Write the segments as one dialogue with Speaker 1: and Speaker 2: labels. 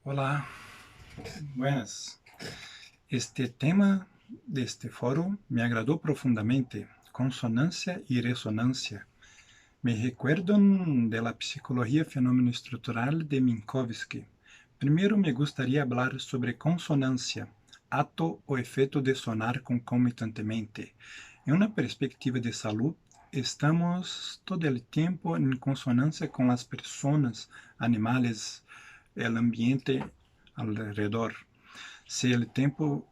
Speaker 1: Olá, buenas. Este tema deste foro me agradou profundamente, consonância e ressonância. Me recuerdan de la psicología fenómeno-estrutural de Minkowski. Primeiro me gustaría hablar sobre consonância, ato ou efeito de sonar concomitantemente. Em uma perspectiva de salud, estamos todo el tiempo en consonância com as pessoas, animales, el ambiente alrededor. Se o tempo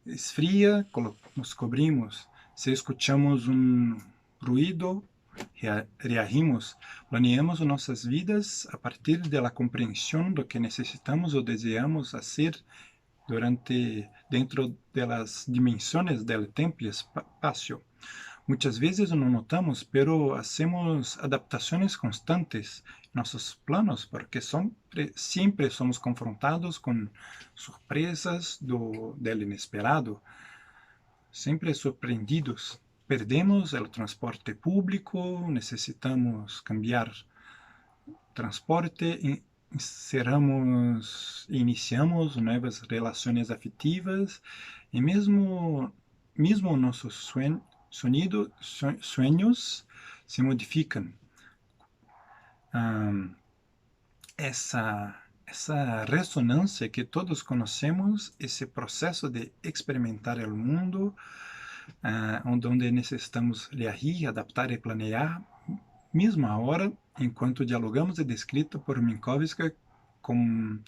Speaker 1: esfria, nos cobrimos. Se escuchamos um ruído, reagimos. Planeamos nossas vidas a partir da compreensão do que necessitamos ou desejamos fazer dentro das dimensões do tempo e espaço. Muitas vezes não notamos, pero hacemos adaptações constantes em nossos planos, porque sempre somos confrontados com surpresas do inesperado, sempre surpreendidos. Perdemos o transporte público, necessitamos cambiar transporte, iniciamos novas relações afetivas e mesmo nossos sonhos se modificam. Essa ressonância que todos conhecemos, esse processo de experimentar o mundo, onde necessitamos reagir, adaptar e planear, mesmo agora, enquanto dialogamos, é descrito por Minkowski com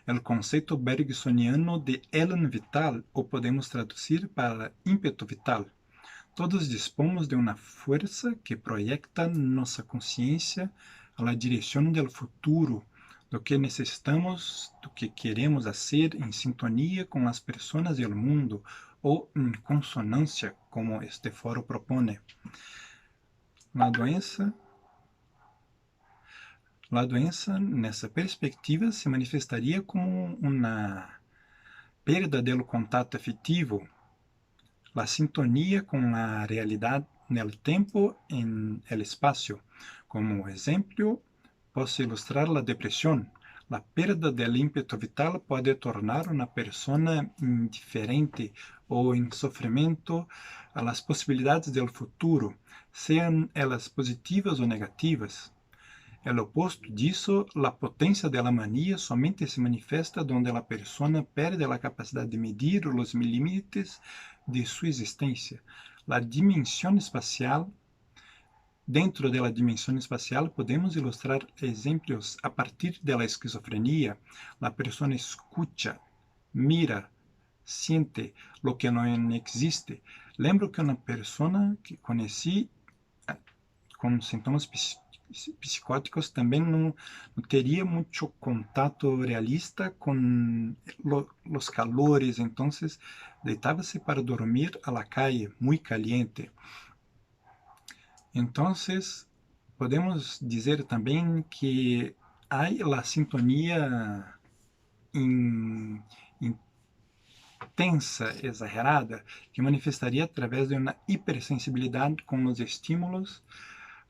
Speaker 1: o conceito bergsoniano de elan vital, ou podemos traduzir para ímpeto vital. Todos dispomos de uma força que proyecta nossa consciência à direção do futuro, do que necessitamos, do que queremos fazer em sintonia com as pessoas e o mundo, ou em consonância, como este foro propõe. A doença, nessa perspectiva, se manifestaria como uma perda do contato afetivo, a sintonia com a realidade no tempo e no espaço. Como exemplo, posso ilustrar a depressão. A perda do ímpeto vital pode tornar uma pessoa indiferente ou em sofrimento às possibilidades do futuro, sejam elas positivas ou negativas. O oposto disso, a potência da mania somente se manifesta onde a pessoa perde a capacidade de medir os limites de sua existência. A dimensão espacial. Dentro da dimensão espacial, podemos ilustrar exemplos a partir da esquizofrenia. A pessoa escuta, mira, siente lo que não existe. Lembro que uma pessoa que conheci com sintomas psicóticos também não teria muito contato realista com os calores, então deitava-se para dormir a la calle, muito caliente. Então, podemos dizer também que há a sintonia intensa, exagerada, que manifestaria através de uma hipersensibilidade com os estímulos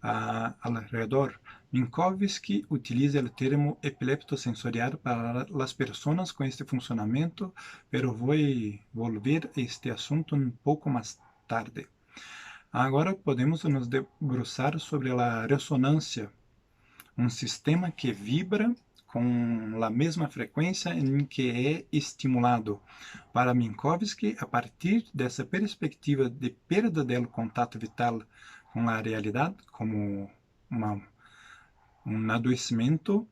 Speaker 1: ao redor. Minkowski utiliza o termo epileptosensorial para as pessoas com este funcionamento, pero vou volver a este assunto um pouco mais tarde. Agora podemos nos debruçar sobre a ressonância, um sistema que vibra com a mesma frequência em que é estimulado. Para Minkowski, a partir dessa perspectiva de perda do contato vital com a realidade, como um adoecimento,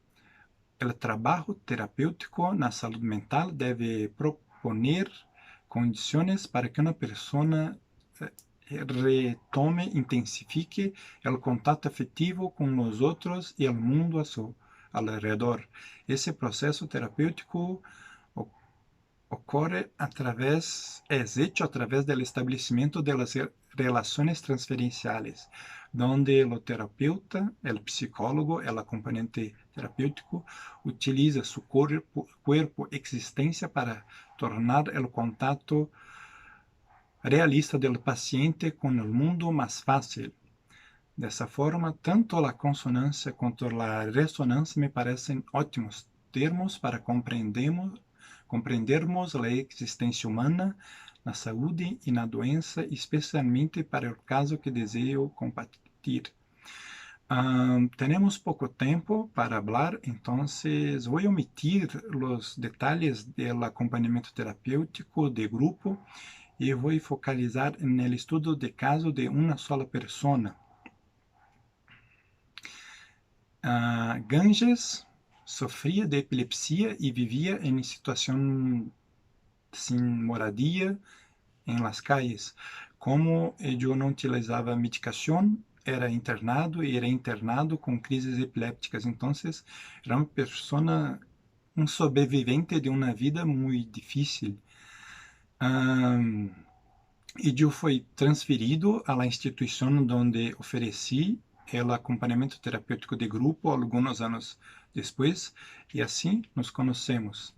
Speaker 1: o trabalho terapêutico na saúde mental deve proponer condições para que uma pessoa retome, intensifique o contato afetivo com os outros e o mundo a seu alrededor. Esse processo terapêutico ocorre hecho através do estabelecimento de relações transferenciais, donde o terapeuta, o psicólogo, o acompanhante terapêutico utiliza seu corpo existência para tornar o contato realista do paciente com o mundo mais fácil. Dessa forma, tanto a consonância quanto a ressonância me parecem ótimos termos para compreendermos a existência humana na saúde e na doença, especialmente para o caso que desejo compartilhar. Tenemos poco tiempo para hablar, entonces voy a omitir los detalles del acompañamiento terapéutico de grupo y voy a focalizar en el estudio de caso de una sola persona. Ganges sofría de epilepsia y vivía en situación sin moradia en las calles. Como yo no utilizaba medicación, era internado com crises epilépticas. Então, era uma pessoa, um sobrevivente de uma vida muito difícil. E eu fui transferido à instituição onde ofereci o acompanhamento terapêutico de grupo alguns anos depois, e assim nos conhecemos.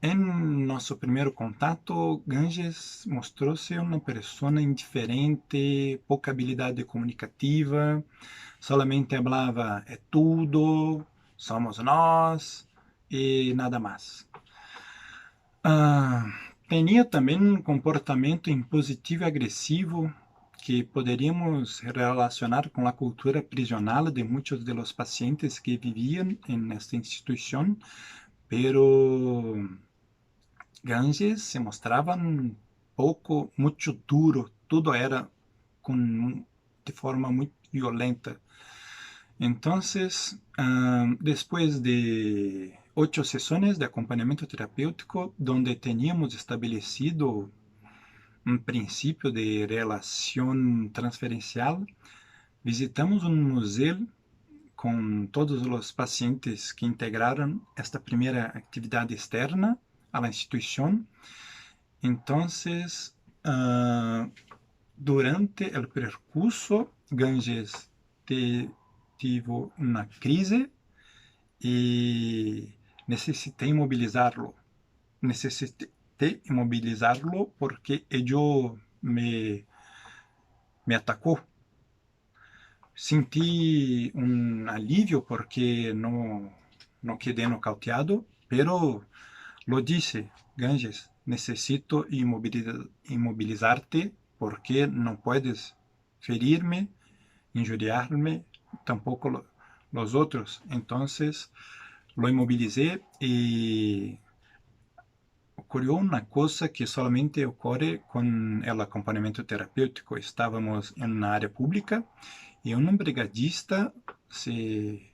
Speaker 1: Em nosso primeiro contato, Ganges mostrou-se uma pessoa indiferente, pouca habilidade comunicativa, solamente falava é tudo, somos nós e nada mais. Tinha também um comportamento impositivo e agressivo que poderíamos relacionar com a cultura prisional de muitos de los pacientes que viviam nesta instituição, pero Ganges se mostrava muito duro, tudo era de forma muito violenta. Então, depois de 8 sessões de acompanhamento terapêutico, onde teníamos estabelecido um princípio de relação transferencial, visitamos um museu com todos os pacientes que integraram esta primeira atividade externa a la instituição. Então, durante o percurso, Ganges teve uma crise e necessitei imobilizá-lo. Porque ele me atacou. Senti um alívio porque não quedei nocauteado, pero lo disse, Ganges, necessito imobilizar-te porque não puedes ferir-me, injuriar-me, tampouco los outros. Então, lo imobilizei e ocorreu uma coisa que solamente ocorre com o acompanhamento terapêutico. Estávamos em uma área pública e um brigadista se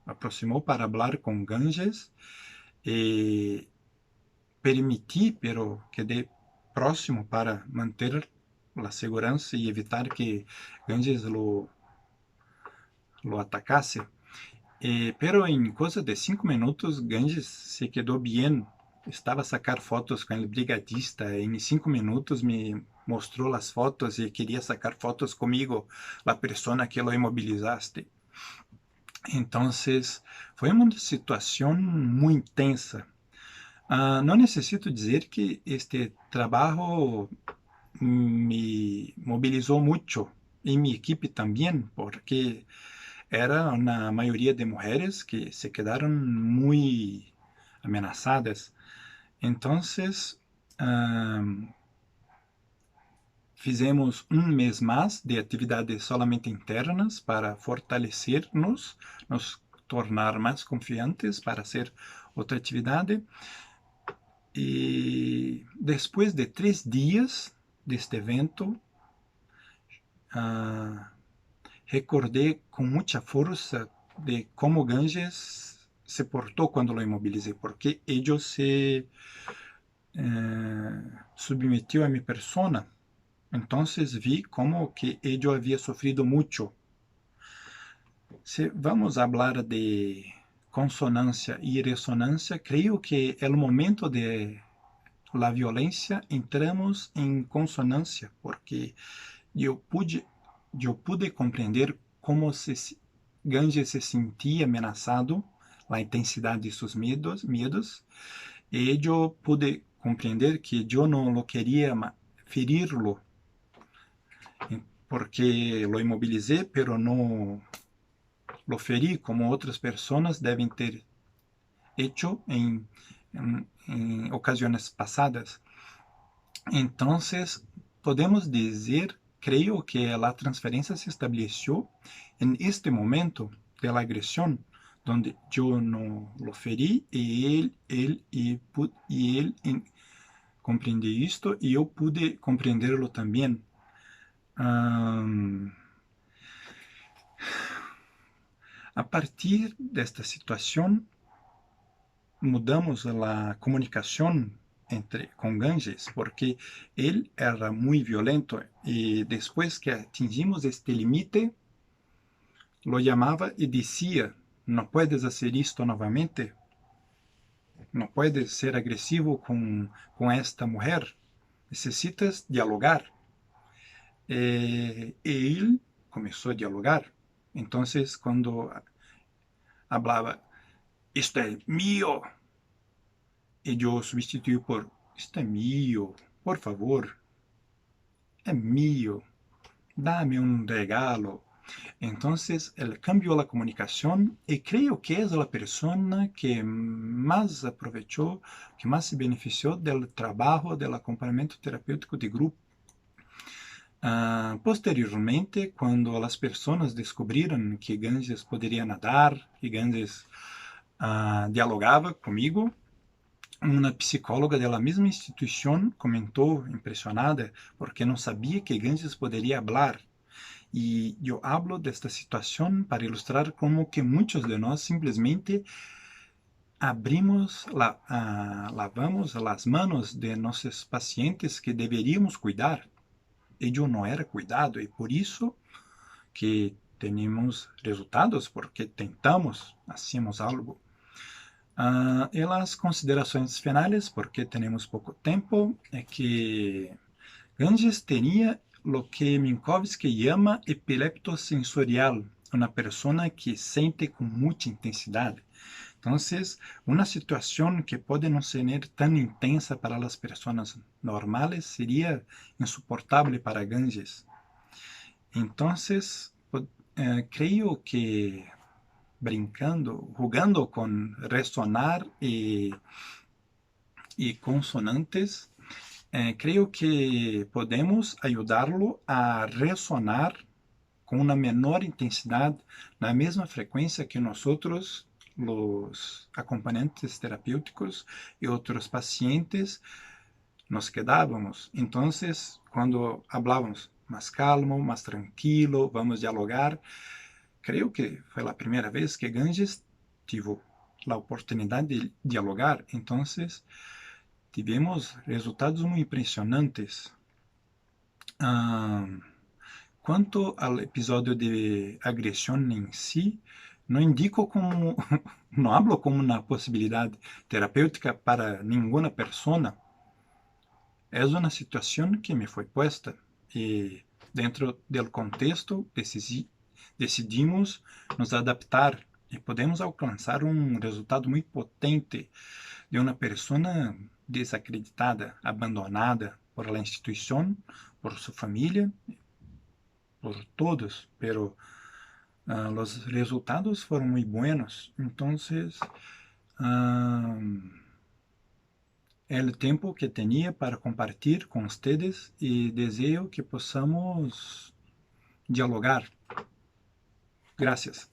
Speaker 1: aproximou para falar com Ganges e permiti, pero quedei próximo para manter a segurança e evitar que Ganges lo atacasse. Pero em coisa de 5 minutos, Ganges se quedou bem. Estava a sacar fotos com o brigadista. Em 5 minutos me mostrou as fotos e queria sacar fotos comigo, a pessoa que lo imobilizaste. Então, foi uma situação muito tensa. Não necessito dizer que este trabalho me mobilizou muito e minha equipe também, porque era uma maioria de mulheres que se quedaram muito ameaçadas. Então, fizemos um mês mais de atividades solamente internas para fortalecer-nos, nos tornar mais confiantes para hacer outra atividade. E depois de 3 dias deste evento, recordei com muita força de como Ganges se portou quando lo imobilizei, porque ele se submeteu a minha persona. Então, vi como que ele havia sofrido muito. Se vamos falar de consonância e ressonância, creio que é o momento de la violência entramos em consonância, porque eu pude compreender como Ganges se sentia ameaçado, a intensidade de seus medos, e eu pude compreender que eu não lo queria ferir-lo, porque lo imobilizei, pero não lo feri como outras pessoas devem ter hecho en ocasiones pasadas. Entonces, podemos decir, creo que la transferencia se estableció en este momento de la agresión, donde yo no lo ferí y él comprendí esto y yo pude comprenderlo también. A partir de esta situación, mudamos la comunicación con Ganges, porque él era muy violento y después que atingimos este límite, lo llamaba y decía, no puedes hacer esto nuevamente, no puedes ser agresivo con esta mujer, necesitas dialogar. Él comenzó a dialogar. Entonces, cuando hablaba, esto es mío, y yo sustituí por, esto es mío, por favor, es mío, dame un regalo. Entonces, él cambió la comunicación y creo que es la persona que más aprovechó, que más se benefició del trabajo del acompañamiento terapêutico de grupo. Posteriormente, quando as pessoas descobriram que Ganges poderia nadar, que Ganges dialogava comigo, uma psicóloga da mesma instituição comentou, impressionada, porque não sabia que Ganges poderia falar. E eu hablo desta situação para ilustrar como que muitos de nós simplesmente lavamos as manos de nossos pacientes que deveríamos cuidar. Ello no era cuidado e por isso que temos resultados, porque tentamos, hacemos algo. E as considerações finais, porque temos pouco tempo, é que Ganges tinha o que Minkowski chama epileptosensorial, uma pessoa que sente com muita intensidade. Então, uma situação que pode não ser tão intensa para as pessoas normais seria insuportável para Ganges. Então, creio que brincando, jugando com ressonar e consonantes, creio que podemos ajudá-lo a ressonar com uma menor intensidade, na mesma frequência que nós, os acompanhantes terapêuticos e outros pacientes, nos quedávamos. Então, quando falávamos mais calmo, mais tranquilo, vamos dialogar, creio que foi a primeira vez que Ganges tive a oportunidade de dialogar. Então, tivemos resultados muito impressionantes. Quanto ao episódio de agressão em si, não indico como, não hablo como uma possibilidade terapêutica para nenhuma pessoa. É uma situação que me foi posta e dentro do contexto decidimos nos adaptar e podemos alcançar um resultado muito potente de uma pessoa desacreditada, abandonada por la instituição, por sua família, por todos, pero os resultados foram muito buenos. Então, é o tempo que tinha para compartilhar com vocês e desejo que possamos dialogar. Gracias.